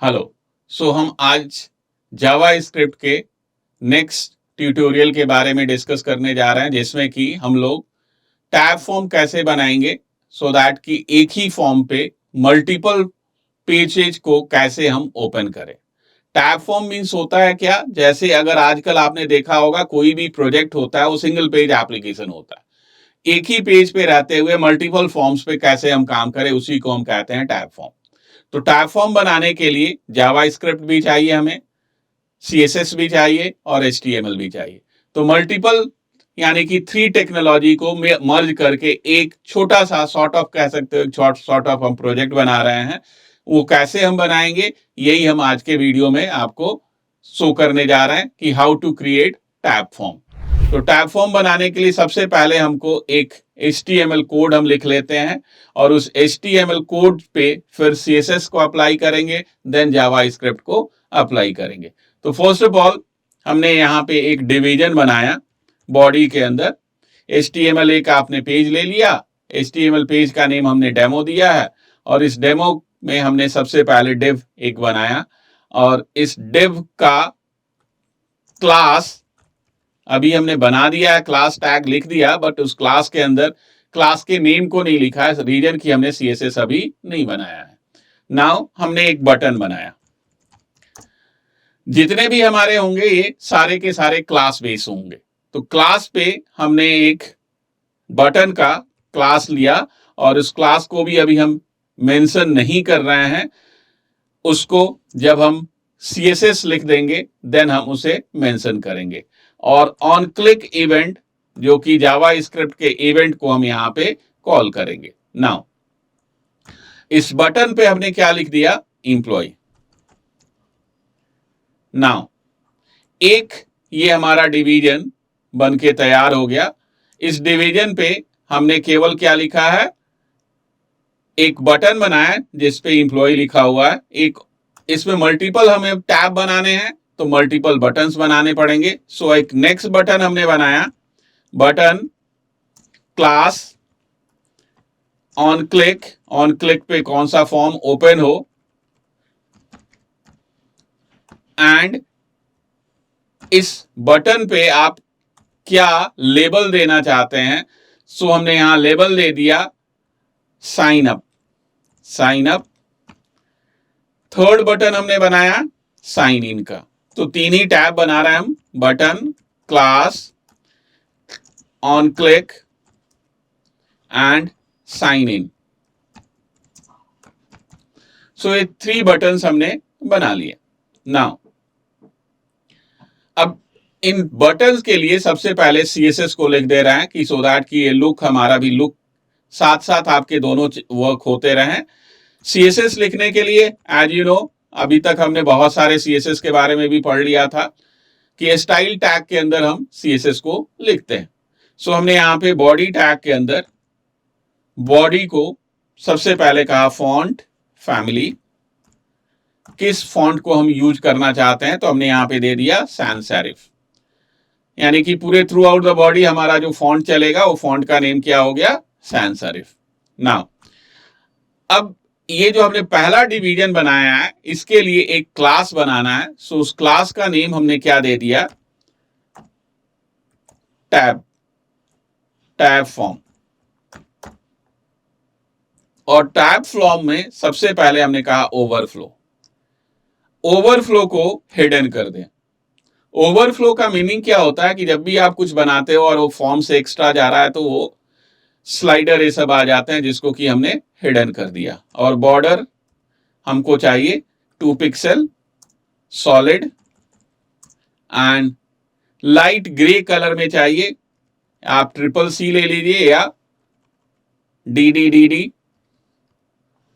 Hello. हम आज जावा script के नेक्स्ट ट्यूटोरियल के बारे में डिस्कस करने जा रहे हैं, जिसमें कि हम लोग टैब फॉर्म कैसे बनाएंगे सो दैट कि एक ही फॉर्म पे मल्टीपल पेजेज को कैसे हम ओपन करें। टैब फॉर्म मीन्स होता है क्या, जैसे अगर आजकल आपने देखा होगा कोई भी प्रोजेक्ट होता है वो सिंगल पेज एप्लीकेशन होता है। एक ही पेज पे रहते हुए मल्टीपल फॉर्म्स पे कैसे हम काम करें, उसी को हम कहते हैं टैब फॉर्म। तो टैब फॉर्म बनाने के लिए जावा स्क्रिप्ट भी चाहिए, हमें सीएसएस भी चाहिए और एचटीएमएल भी चाहिए। तो मल्टीपल यानी कि 3 टेक्नोलॉजी को मर्ज करके एक छोटा सा सॉर्ट ऑफ कह सकते हो, सॉर्ट ऑफ हम प्रोजेक्ट बना रहे हैं। वो कैसे हम बनाएंगे, यही हम आज के वीडियो में आपको शो करने जा रहे हैं कि how to create tab form. तो टैब फॉर्म बनाने के लिए सबसे पहले हमको एक HTML कोड हम लिख लेते हैं और उस HTML कोड पे फिर CSS को अप्लाई करेंगे, देन जावा स्क्रिप्ट को अप्लाई करेंगे। तो फर्स्ट ऑफ ऑल हमने यहाँ पे एक डिवीजन बनाया बॉडी के अंदर। HTML एक आपने पेज ले लिया, HTML पेज का नेम हमने डेमो दिया है और इस डेमो में हमने सबसे पहले डिव एक बनाया और इस डिव का क्लास अभी हमने बना दिया है, क्लास टैग लिख दिया, बट उस क्लास के अंदर क्लास के नेम को नहीं लिखा है, रीजन की हमने CSS अभी नहीं बनाया है। नाउ हमने एक बटन बनाया। जितने भी हमारे होंगे ये सारे के सारे क्लास बेस होंगे। तो क्लास पे हमने एक बटन का क्लास लिया और उस क्लास को भी अभी हम मेंशन नहीं कर रहे हैं, उसको जब हम CSS लिख देंगे देन हम उसे मेंशन करेंगे। और ऑन क्लिक इवेंट जो कि जावा स्क्रिप्ट के इवेंट को हम यहां पे कॉल करेंगे। नाउ इस बटन पे हमने क्या लिख दिया, एम्प्लॉय। नाउ एक ये हमारा डिवीजन बन के तैयार हो गया। इस डिवीजन पे हमने केवल क्या लिखा है, एक बटन बनाया जिस पे एम्प्लॉय लिखा हुआ है। एक इसमें मल्टीपल हमें टैब बनाने हैं तो मल्टीपल बटन्स बनाने पड़ेंगे। सो एक नेक्स्ट बटन हमने बनाया, बटन क्लास ऑन क्लिक पे कौन सा फॉर्म ओपन हो एंड इस बटन पे आप क्या लेबल देना चाहते हैं। सो हमने यहां लेबल दे दिया साइन अप। थर्ड बटन हमने बनाया साइन इन का। तो 3 ही टैब बना रहे हैं हम, button class on click and sign in. So ये 3 बटन्स हमने बना लिए। नाउ अब इन बटन्स के लिए सबसे पहले CSS को लिख दे रहे हैं कि सो दैट कि ये लुक हमारा भी लुक साथ साथ आपके दोनों वर्क होते रहें। CSS लिखने के लिए एज यू नो अभी तक हमने बहुत सारे CSS के बारे में भी पढ़ लिया था कि स्टाइल टैग के अंदर हम CSS को लिखते हैं। सो हमने यहाँ पे बॉडी टैग के अंदर बॉडी को सबसे पहले कहा फॉन्ट फैमिली, किस फॉन्ट को हम यूज करना चाहते हैं, तो हमने यहाँ पे दे दिया सैंस सेरिफ। यानी कि पूरे थ्रू आउट द बॉडी हमारा जो फॉन्ट चलेगा वो फॉन्ट का नेम क्या हो गया, सैंस सेरिफ। नाउ अब ये जो हमने पहला डिवीजन बनाया है इसके लिए एक क्लास बनाना है। सो उस क्लास का नेम हमने क्या दे दिया, टैब फॉर्म। और टैब फॉर्म में सबसे पहले हमने कहा ओवरफ्लो को हिडन कर दें। ओवरफ्लो का मीनिंग क्या होता है कि जब भी आप कुछ बनाते हो और वो फॉर्म से एक्स्ट्रा जा रहा है तो वो स्लाइडर ये सब आ जाते हैं, जिसको कि हमने हिडन कर दिया। और बॉर्डर हमको चाहिए 2 pixel solid and light grey colour में चाहिए। आप CCC ले लीजिए या DD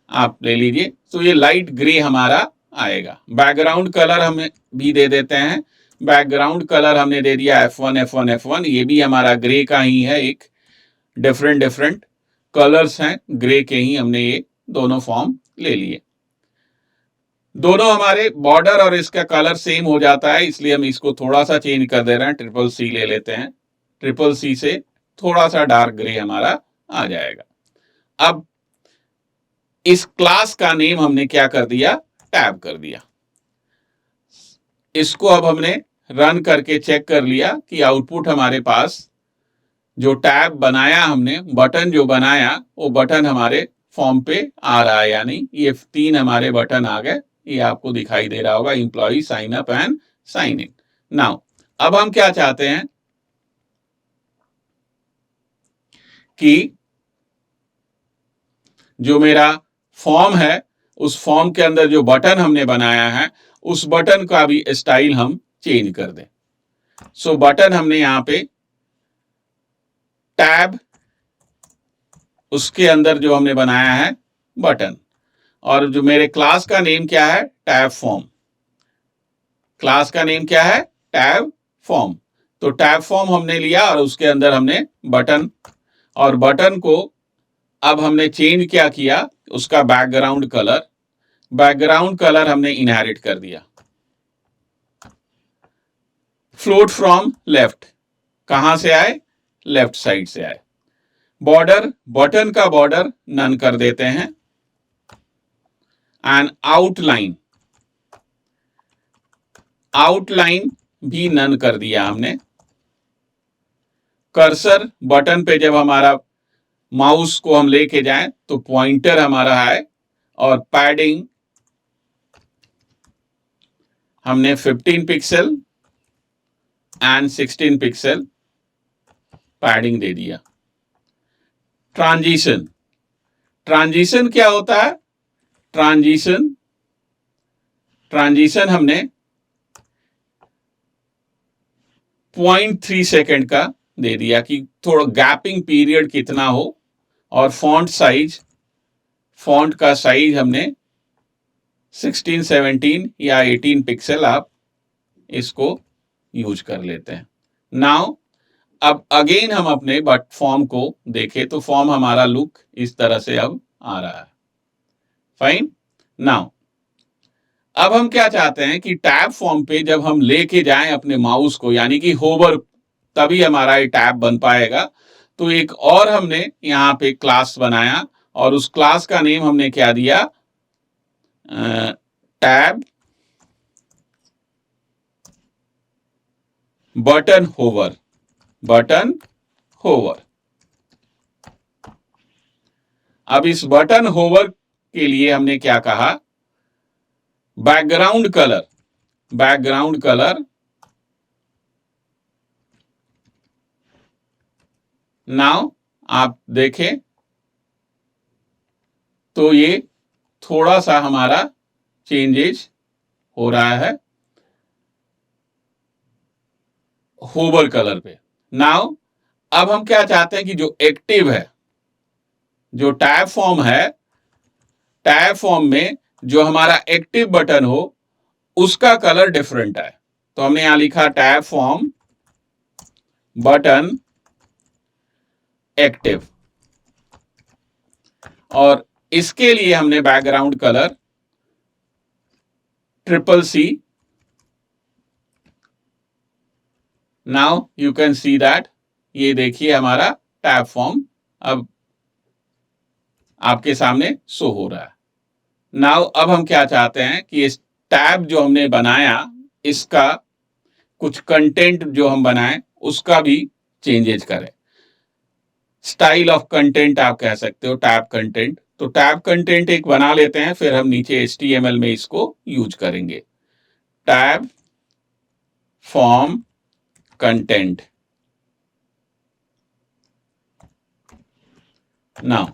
आप ले लीजिए। तो ये लाइट ग्रे हमारा आएगा। बैकग्राउंड कलर हमें भी दे देते हैं। बैकग्राउंड कलर हमने दे दिया F1, ये भी हमारा ग्रे का ही है। एक डिफरेंट कलर्स हैं ग्रे के ही, हमने ये दोनों फॉर्म ले लिए। दोनों हमारे बॉर्डर और इसका कलर सेम हो जाता है, इसलिए हम इसको थोड़ा सा चेंज कर दे रहे हैं, CCC ले लेते हैं। CCC से थोड़ा सा डार्क ग्रे हमारा आ जाएगा। अब इस क्लास का नेम हमने क्या कर दिया, टैब कर दिया। इसको अब हमने रन करके चेक कर लिया कि आउटपुट हमारे पास जो टैब बनाया हमने, बटन जो बनाया, वो बटन हमारे फॉर्म पे आ रहा है या नहीं। ये 3 हमारे बटन आ गए, ये आपको दिखाई दे रहा होगा, employ, sign up and sign in. Now अब हम क्या चाहते हैं कि जो मेरा फॉर्म है, उस फॉर्म के अंदर जो बटन हमने बनाया है, उस बटन का भी स्टाइल हम चेंज कर दें। सो बटन हमने यहां पे टैब, उसके अंदर जो हमने बनाया है बटन, और जो मेरे क्लास का नेम क्या है, टैब फॉर्म। क्लास का नेम क्या है, टैब फॉर्म। तो टैब फॉर्म हमने लिया और उसके अंदर हमने बटन, और बटन को अब हमने चेंज क्या किया, उसका बैकग्राउंड कलर हमने इनहेरिट कर दिया। फ्लोट फ्रॉम लेफ्ट, कहां से आए, लेफ्ट साइड से आए। बॉर्डर, बटन का बॉर्डर नन कर देते हैं। एंड आउटलाइन भी नन कर दिया हमने। कर्सर, बटन पे जब हमारा माउस को हम लेके जाएं तो पॉइंटर हमारा है, और पैडिंग हमने 15 पिक्सल एंड 16 पिक्सल पैडिंग दे दिया। ट्रांजिशन, ट्रांजिशन क्या होता है, ट्रांजिशन हमने 0.3 सेकेंड का दे दिया कि थोड़ा गैपिंग पीरियड कितना हो। और फॉन्ट का साइज हमने 16, 17 या 18 पिक्सल आप इसको यूज कर लेते हैं। नाउ अब अगेन हम अपने फॉर्म को देखें तो फॉर्म हमारा लुक इस तरह से अब आ रहा है। फाइन। नाउ अब हम क्या चाहते हैं कि टैब फॉर्म पे जब हम लेके जाएं अपने माउस को, यानी कि होवर, तभी हमारा ये टैब बन पाएगा। तो एक और हमने यहाँ पे क्लास बनाया, और उस क्लास का नेम हमने क्या दिया, टैब बटन होवर। अब इस बटन होवर के लिए हमने क्या कहा, बैकग्राउंड कलर नाउ आप देखें तो ये थोड़ा सा हमारा चेंजेस हो रहा है होवर कलर पे। नाउ अब हम क्या चाहते हैं कि जो एक्टिव है, जो टैब फॉर्म है, टैब फॉर्म में जो हमारा एक्टिव बटन हो, उसका कलर डिफरेंट है। तो हमने यहां लिखा टैब फॉर्म बटन एक्टिव, और इसके लिए हमने background colour CCC। Now you can see that, ये देखिए हमारा टैब फॉर्म अब आपके सामने शो हो रहा है। नाउ अब हम क्या चाहते हैं कि इस टैब जो हमने बनाया, इसका कुछ कंटेंट जो हम बनाए उसका भी चेंजेस करें। स्टाइल ऑफ कंटेंट आप कह सकते हो, टैब कंटेंट। तो टैब कंटेंट एक बना लेते हैं, फिर हम नीचे HTML में इसको यूज करेंगे। Tab form content. नाउ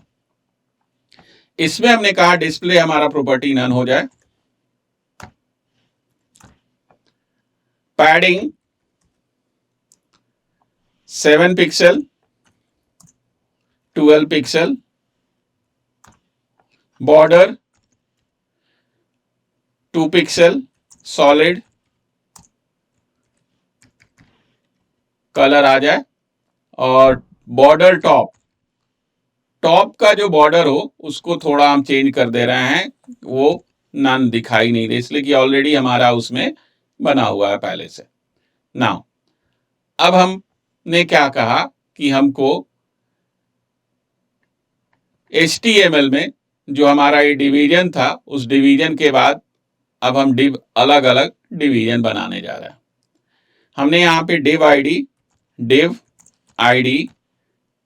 इसमें हमने कहा डिस्प्ले हमारा प्रॉपर्टी नन हो जाए। Padding 7 pixel, 12 pixel. Border 2 pixel solid, colour आ जाए। और बॉर्डर टॉप का जो बॉर्डर हो उसको थोड़ा हम चेंज कर दे रहे हैं, वो नन दिखाई नहीं दे, इसलिए कि ऑलरेडी हमारा उसमें बना हुआ है पहले से। नाउ अब हमने क्या कहा कि हमको HTML में जो हमारा ये डिवीजन था, उस डिवीजन के बाद अब हम डिव अलग अलग डिवीजन बनाने जा रहे हैं। हमने यहाँ पे डिव आईडी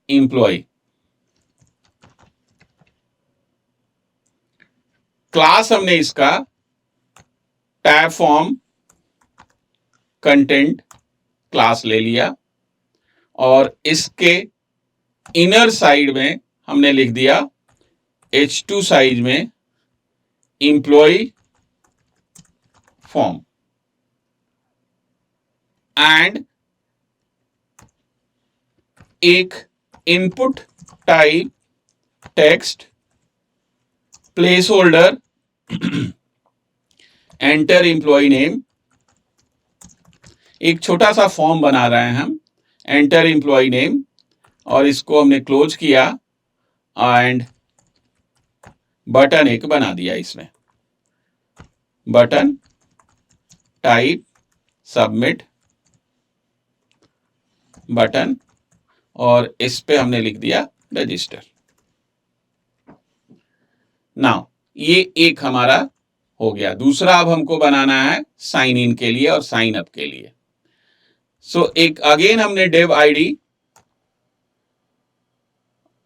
एम्प्लॉय, क्लास हमने इसका टैब फॉर्म कंटेंट क्लास ले लिया और इसके इनर साइड में हमने लिख दिया H2 साइज में एम्प्लॉय फॉर्म एंड एक input type text placeholder enter employ name, एक छोटा सा फॉर्म बना रहे हैं हम, एंटर एम्प्लॉय नेम, और इसको हमने क्लोज किया एंड बटन एक बना दिया इसमें, बटन टाइप सबमिट बटन, और इस पे हमने लिख दिया रजिस्टर। नाउ ये एक हमारा हो गया। दूसरा अब हमको बनाना है साइन इन के लिए और साइन अप के लिए। सो एक अगेन हमने डिव आईडी,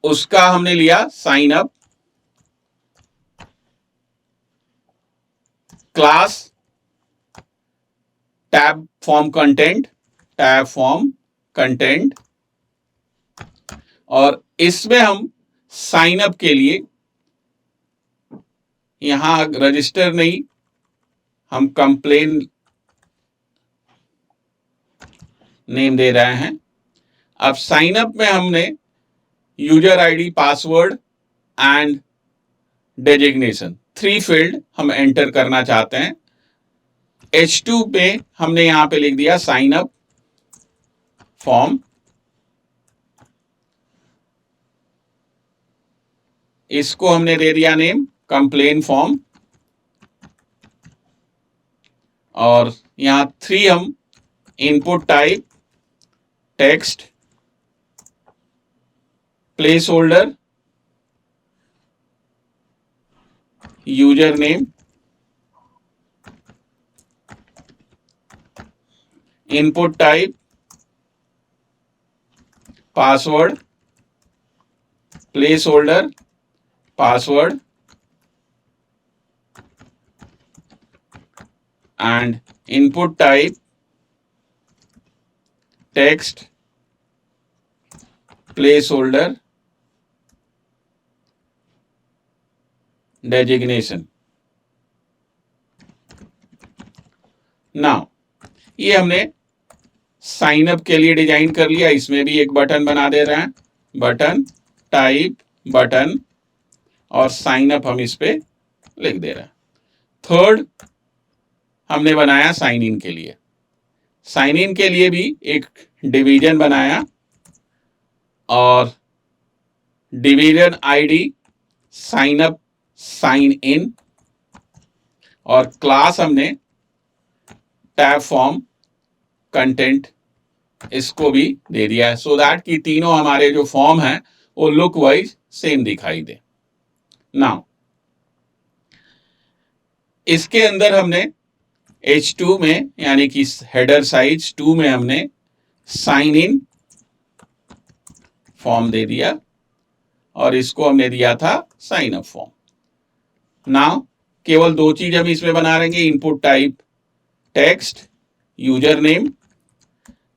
उसका हमने लिया sign up, class tab form content, और इसमें हम साइन अप के लिए यहां रजिस्टर नहीं, हम कंप्लेन नेम दे रहे हैं। अब साइन अप में हमने user ID, password and designation 3 field हम एंटर करना चाहते हैं। H2 पे हमने यहां पे लिख दिया साइन अप फॉर्म, इसको हमने दे दिया नेम कंप्लेन फॉर्म, और यहां 3 हम input type text place holder user name, input type password place holder password and input type text place holder designation. Now ये हमने साइन अप के लिए डिजाइन कर लिया। इसमें भी एक बटन बना दे रहे हैं, बटन टाइप बटन, और साइन अप हम इस पे लिख दे रहे हैं। थर्ड हमने बनाया साइन इन के लिए। साइन इन के लिए भी एक डिवीजन बनाया और division ID sign up sign in, और क्लास हमने टैब फॉर्म कंटेंट इसको भी दे दिया है, सो दैट कि तीनों हमारे जो फॉर्म हैं वो लुक वाइज सेम दिखाई दे। नाउ इसके अंदर हमने H2 में यानी कि हेडर साइज 2 में हमने साइन इन फॉर्म दे दिया और इसको हमने दिया था साइन अप फॉर्म। नाउ केवल 2 चीज हम इसमें बना लेंगे, input type text user name,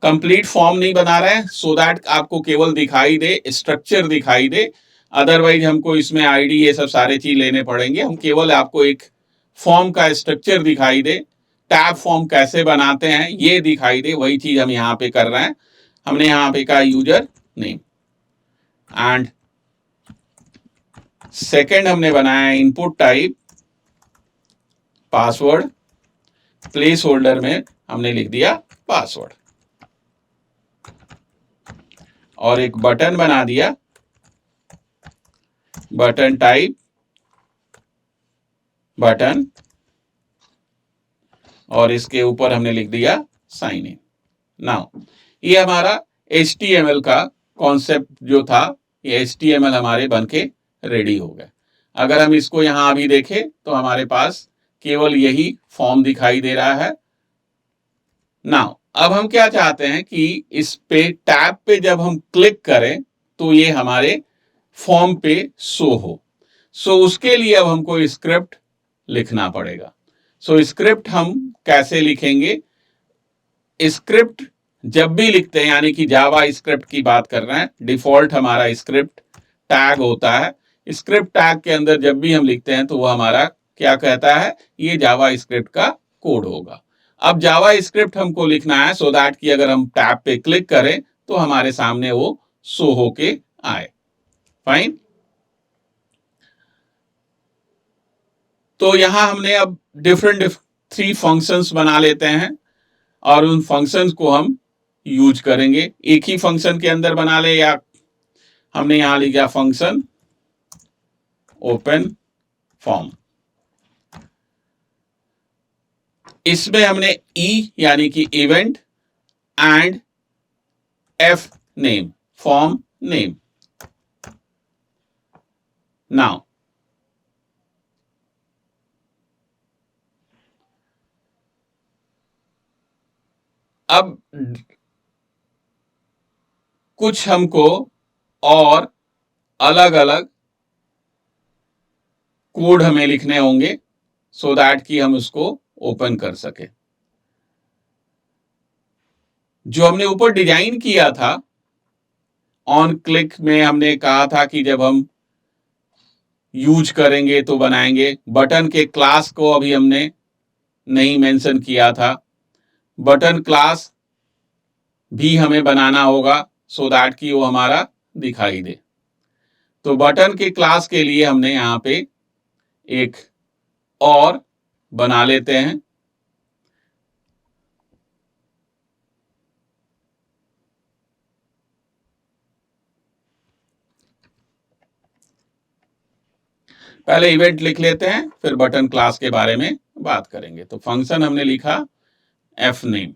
complete form नहीं बना रहे हैं सो दैट आपको केवल दिखाई दे, स्ट्रक्चर दिखाई दे, अदरवाइज हमको इसमें आईडी ये सब सारे चीज लेने पड़ेंगे। हम केवल आपको एक फॉर्म का स्ट्रक्चर दिखाई दे, टैब फॉर्म कैसे बनाते हैं ये दिखाई दे, वही चीज हम यहाँ पे कर रहे हैं। हमने यहाँ पे कहा यूजर नेम एंड सेकेंड हमने बनाया input type password, place holder में हमने लिख दिया पासवर्ड, और एक बटन बना दिया, बटन टाइप बटन, और इसके ऊपर हमने लिख दिया साइन इन। नाउ ये हमारा HTML का कॉन्सेप्ट जो था, ये HTML हमारे बनके रेडी हो गए। अगर हम इसको यहां अभी देखें तो हमारे पास केवल यही फॉर्म दिखाई दे रहा है। नाउ अब हम क्या चाहते हैं कि इस पे टैब पे जब हम क्लिक करें तो ये हमारे फॉर्म पे शो हो। सो उसके लिए अब हमको स्क्रिप्ट लिखना पड़ेगा। सो स्क्रिप्ट हम कैसे लिखेंगे? स्क्रिप्ट जब भी लिखते हैं, यानी कि जावा स्क्रिप्ट की बात कर रहे हैं, डिफॉल्ट हमारा स्क्रिप्ट टैग होता है। स्क्रिप्ट टैग के अंदर जब भी हम लिखते हैं तो वो हमारा क्या कहता है? ये जावा स्क्रिप्ट का कोड होगा। अब जावा स्क्रिप्ट हमको लिखना है सो दैट कि अगर हम टैब पे क्लिक करें तो हमारे सामने वो शो होके आए। फाइन। तो यहां हमने अब डिफरेंट 3 फंक्शंस बना लेते हैं और उन फंक्शंस को हम यूज करेंगे। एक ही फंक्शन के अंदर बना ले, या हमने यहां लिखा फंक्शन ओपन फॉर्म। इसमें हमने ई यानी कि event and F name, form name. Now अब कुछ हमको और अलग अलग कोड हमें लिखने होंगे सो दैट कि हम उसको ओपन कर सके। जो हमने ऊपर डिजाइन किया था ऑन क्लिक में, हमने कहा था कि जब हम यूज करेंगे तो बनाएंगे। बटन के क्लास को अभी हमने नहीं मेंशन किया था। बटन क्लास भी हमें बनाना होगा सो दैट कि वो हमारा दिखाई दे। तो बटन के क्लास के लिए हमने यहां पे एक और बना लेते हैं। पहले इवेंट लिख लेते हैं, फिर बटन क्लास के बारे में बात करेंगे। तो फंक्शन हमने लिखा एफ नेम।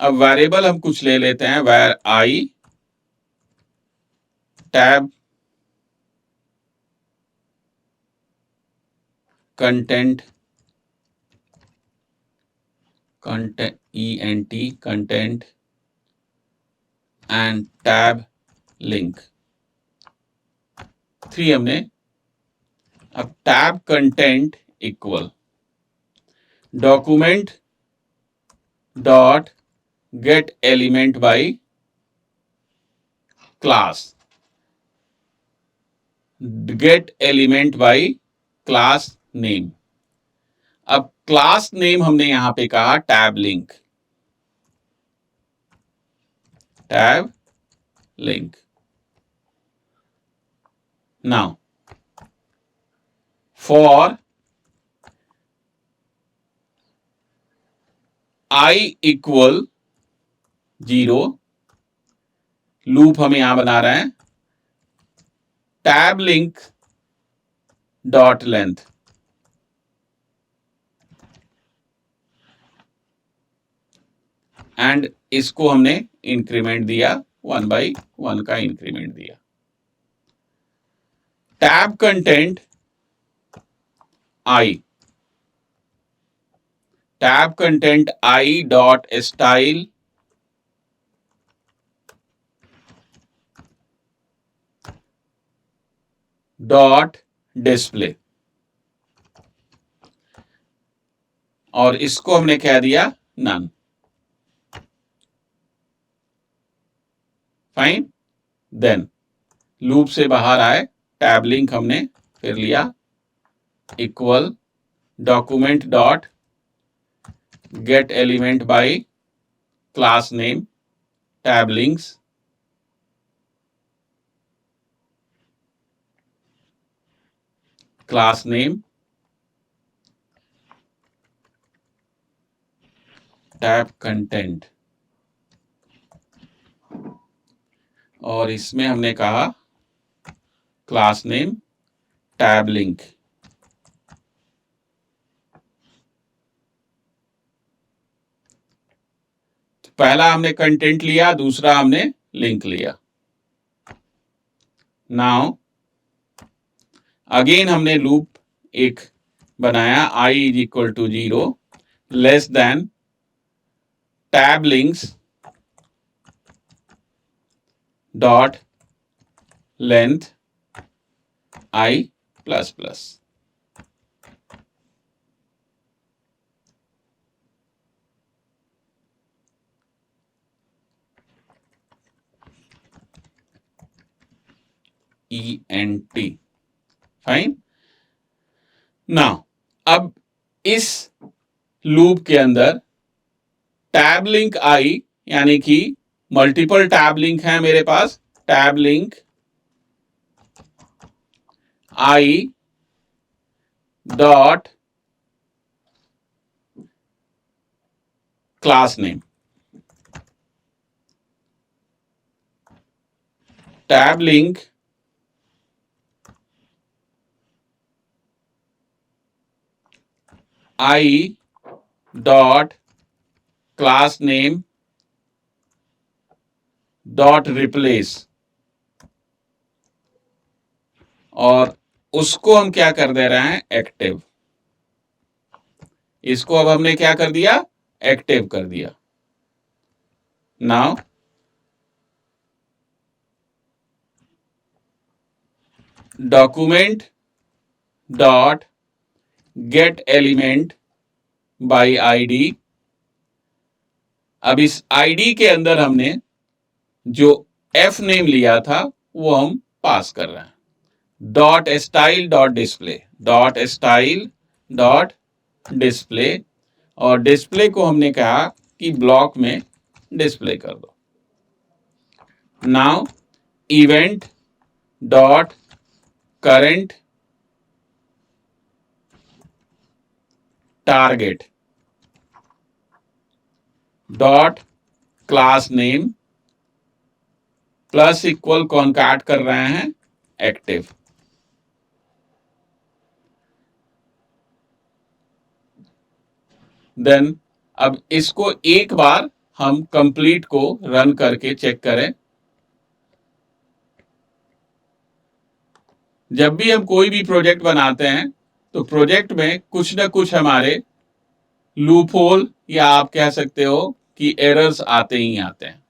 अब वेरिएबल हम कुछ ले लेते हैं, where I tab content, ENT content and tab link 3 हमने। अब tab content equal document dot get element by class, get element by class name. अब क्लास नेम हमने यहां पे कहा tab link, tab link. Now for I equal 0, loop हम यहां बना रहे हैं, tab link dot length, and इसको हमने इंक्रीमेंट दिया 1/1 का इंक्रीमेंट दिया। Tab content I, tab content I dot style dot display, और इसको हमने कह दिया नन। फाइन। देन लूप से बाहर आए, टैब लिंक हमने फिर लिया equal document dot get element by class name tab links, class name tab content, और इसमें हमने कहा क्लास नेम टैब लिंक। पहला हमने कंटेंट लिया, दूसरा हमने लिंक लिया। नाउ अगेन हमने लूप एक बनाया I is equal to 0 less than tab links dot length I plus plus. ENT fine. Now अब इस लूप के अंदर टैब लिंक आई यानी कि मल्टीपल टैब लिंक है मेरे पास, tab link I dot class name, tab link I dot class name dot replace, और उसको हम क्या कर दे रहे हैं, एक्टिव। इसको अब हमने क्या कर दिया, एक्टिव कर दिया। Now document dot get element by ID. अब इस आईडी के अंदर हमने जो एफ नेम लिया था वो हम पास कर रहे हैं, dot style dot display, dot style dot display, और डिस्प्ले को हमने कहा कि ब्लॉक में डिस्प्ले कर दो। Now event dot current target dot class name plus equal concat कर रहे हैं एक्टिव। देन अब इसको एक बार हम कंप्लीट को रन करके चेक करें। जब भी हम कोई भी प्रोजेक्ट बनाते हैं तो प्रोजेक्ट में कुछ ना कुछ हमारे लूप होल या आप कह सकते हो कि एरर्स आते ही आते हैं।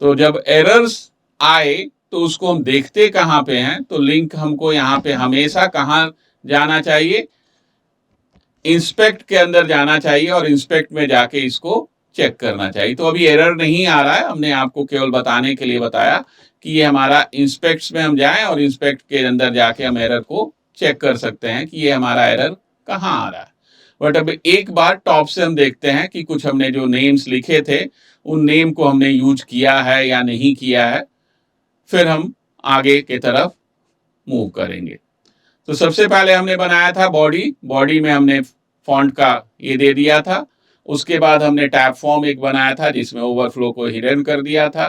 तो जब एरर्स आए तो उसको हम देखते कहाँ पे हैं, तो लिंक हमको यहाँ पे हमेशा कहाँ जाना चाहिए, इंस्पेक्ट के अंदर जाना चाहिए और इंस्पेक्ट में जाके इसको चेक करना चाहिए। तो अभी एरर नहीं आ रहा है, हमने आपको केवल बताने के लिए बताया कि ये हमारा इंस्पेक्ट्स में हम जाएं और इंस्पेक्ट के अंदर जाके हम एरर को चेक कर सकते हैं कि ये हमारा एरर कहाँ आ रहा है। बट अब एक बार टॉप से हम देखते हैं कि कुछ हमने जो नेम्स लिखे थे उन नेम को हमने यूज किया है या नहीं किया है, फिर हम आगे की तरफ मूव करेंगे। तो सबसे पहले हमने बनाया था बॉडी, बॉडी में हमने फॉन्ट का ये दे दिया था। उसके बाद हमने टैब फॉर्म एक बनाया था जिसमें ओवरफ्लो को हिडन कर दिया था।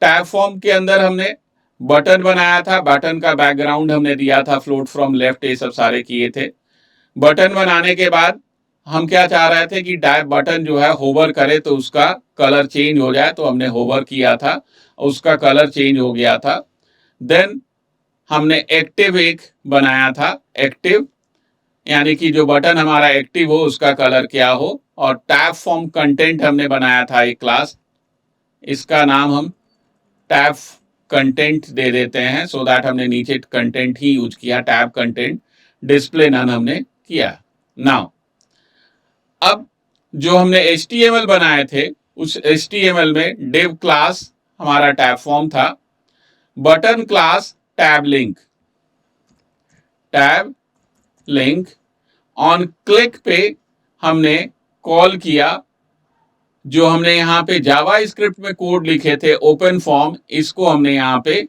टैब फॉर्म के अंदर हमने बटन बनाया था, बटन का बैकग्राउंड हमने दिया था फ्लोट फ्रॉम लेफ्ट, ये सब सारे किए थे। बटन बनाने के बाद हम क्या चाह रहे थे कि बटन जो है होवर करे तो उसका कलर चेंज हो जाए, तो हमने होवर किया था, उसका कलर चेंज हो गया था। देन हमने एक्टिव एक बनाया था, एक्टिव यानी कि जो बटन हमारा एक्टिव हो उसका कलर क्या हो। और टैब फॉर्म कंटेंट हमने बनाया था एक क्लास, इसका नाम हम टैब कंटेंट दे देते हैं, सो दैट हमने नीचे कंटेंट ही यूज किया, टैब कंटेंट, डिस्प्ले नन हमने किया। नाउ अब जो हमने HTML बनाए थे उस HTML में div क्लास हमारा टैब फॉर्म था, button class tab link, tab link on click पे हमने कॉल किया, जो हमने यहाँ पे जावा स्क्रिप्ट में कोड लिखे थे ओपन फॉर्म, इसको हमने यहाँ पे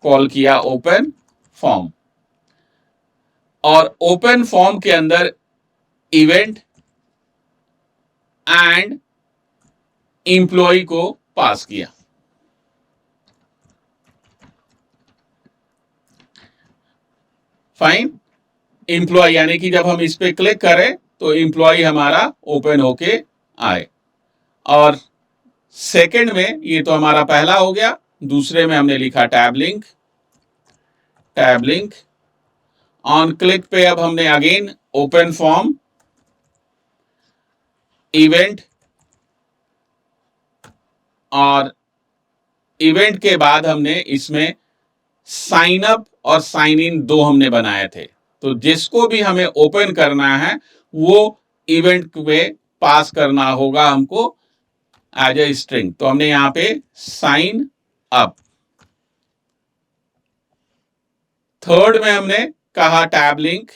कॉल किया ओपन फॉर्म, और ओपन फॉर्म के अंदर इवेंट एंड एम्प्लॉय को पास किया। फाइन, एम्प्लॉय यानी कि जब हम इस पे क्लिक करें तो एम्प्लॉय हमारा ओपन होके आए। और सेकंड में ये तो हमारा पहला हो गया, दूसरे में हमने लिखा tab link, tab link on click पे अब हमने अगेन ओपन फॉर्म इवेंट, और इवेंट के बाद हमने इसमें साइन अप और साइन इन दो हमने बनाए थे। तो जिसको भी हमें ओपन करना है वो इवेंट में पास करना होगा हमको एज ए स्ट्रिंग। तो हमने यहां पे साइन अप। थर्ड में हमने कहा tab link,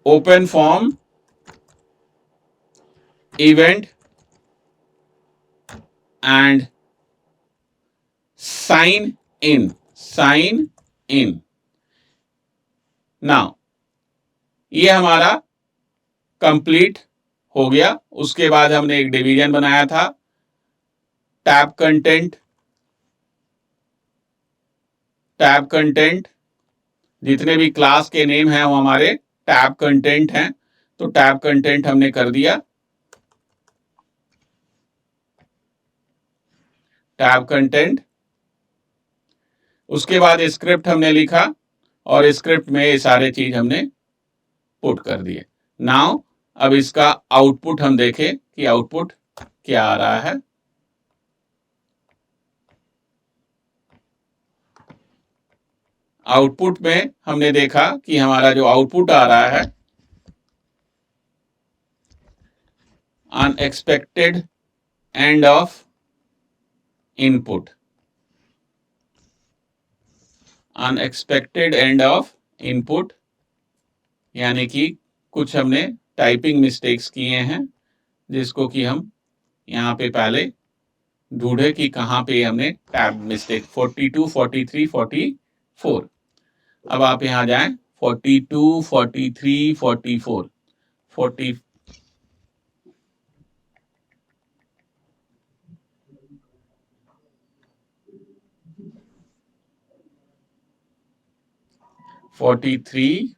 open form event and sign in, sign in. Now ये हमारा कंप्लीट हो गया। उसके बाद हमने एक डिवीजन बनाया था, टैब कंटेंट, टैब कंटेंट जितने भी क्लास के नेम हैं वो हमारे टैब कंटेंट हैं। तो टैब कंटेंट हमने कर दिया, टैब कंटेंट। उसके बाद स्क्रिप्ट हमने लिखा और स्क्रिप्ट में ये सारे चीज हमने पुट कर दिए। नाउ अब इसका आउटपुट हम देखें कि आउटपुट क्या आ रहा है। आउटपुट में हमने देखा कि हमारा जो आउटपुट आ रहा है, unexpected end of input, unexpected end of input, यानी कि कुछ हमने टाइपिंग मिस्टेक्स किए हैं जिसको कि हम यहाँ पे पहले ढूंढे कि कहाँ पे हमने टैब मिस्टेक 42, 43, 44। अब आप यहाँ जाएं 42, 43, 44, 40 43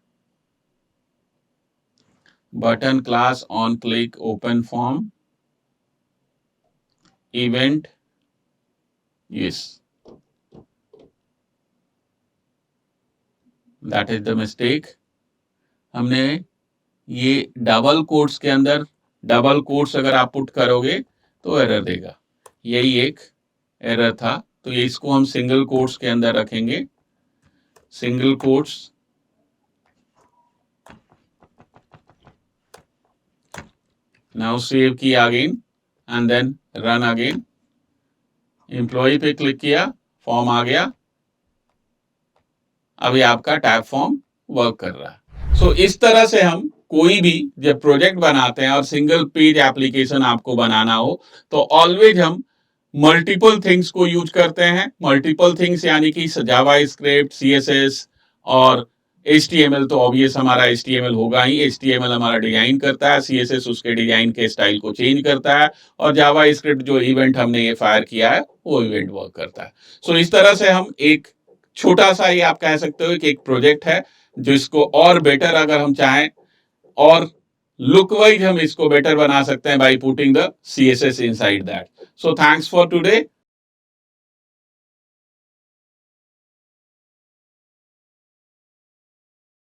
button class on click open form event, yes, that is the mistake। हमने ये डबल कोट्स के अंदर, डबल कोट्स अगर आप पुट करोगे तो एरर देगा, यही एक एरर था। तो ये इसको हम सिंगल कोट्स के अंदर रखेंगे, सिंगल कोट्स। नाउ सेव किया again and then run again. Employ पे क्लिक किया, फॉर्म आ गया। अभी आपका टैब फॉर्म वर्क कर रहा है। सो इस तरह से हम कोई भी जब प्रोजेक्ट बनाते हैं और सिंगल पेज एप्लीकेशन आपको बनाना हो तो ऑलवेज हम मल्टीपल थिंग्स को यूज करते हैं। मल्टीपल थिंग्स यानी कि जावा स्क्रिप्ट, सीएसएस और HTML। तो ऑब्वियस हमारा HTML होगा ही। HTML हमारा डिजाइन करता है, CSS उसके डिजाइन के स्टाइल को चेंज करता है, और जावा स्क्रिप्ट जो इवेंट हमने ये फायर किया है वो इवेंट वर्क करता है। सो इस तरह से हम एक छोटा सा, ये आप कह सकते हो कि एक प्रोजेक्ट है जिसको और बेटर अगर हम चाहें और लुक वाइज हम इसको बेटर बना सकते हैं by putting the CSS inside that. So thanks for today.